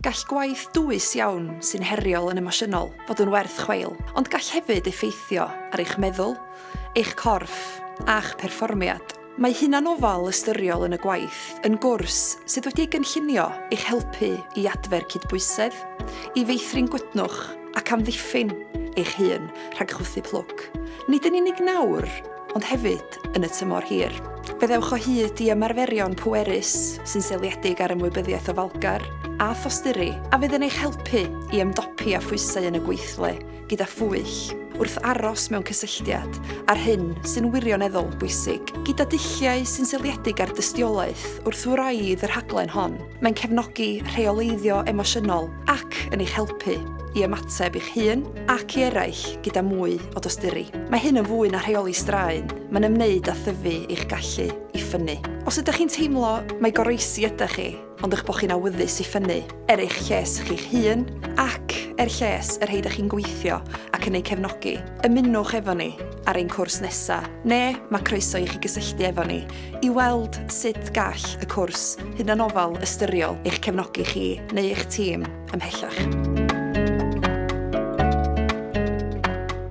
Gall gwaith dwys iawn sy'n heriol yn emosiynol fod yn werth chweil, ond gall hefyd effeithio ar eich meddwl, eich corff a'ch perfformiad. Mae hunanofal ystyriol yn y gwaith yn gwrs sydd wedi'i gynllunio i'ch helpu i adfer cydbwysedd, i feithrin gwydnwch ac amddiffyn eich hun rhag chwythu plwc. Nid yn unig nawr, ond hefyd yn y tymor hir. Byddewch o hyd i ymarferion pwerus sy'n seiliedig ar ymwybyddiaeth ofalgar a thosturi, a fydd yn eich helpu i ymdopi â phwysau yn y gweithle gyda phwyll wrth aros mewn cysylltiad ar hyn sy'n wirioneddol bwysig. Gyda dulliau sy'n seiliedig ar dystiolaeth wrth wraidd yr rhaglen hon, mae'n cefnogi rheoleiddio emosiynol ac yn eich helpu i ymateb eich hun ac i eraill gyda mwy o dosturi. Mae hyn yn fwy na rheoli straen, mae'n ymwneud â thyfu eich gallu i ffynnu. Os ydych chi'n teimlo mai goroesi ydych chi, ond eich bod chi'n awyddus i ffynnu, eich lles chi'ch hun ac lles yr rhaid ych chi'n gweithio ac yn ei cefnogi, ymunwch efo ni ar ein cwrs nesaf, neu mae croeso i chi gysylltu efo ni i weld sut gall y cwrs hunanofal ystyriol eich cefnogi chi neu eich tîm ymhellach.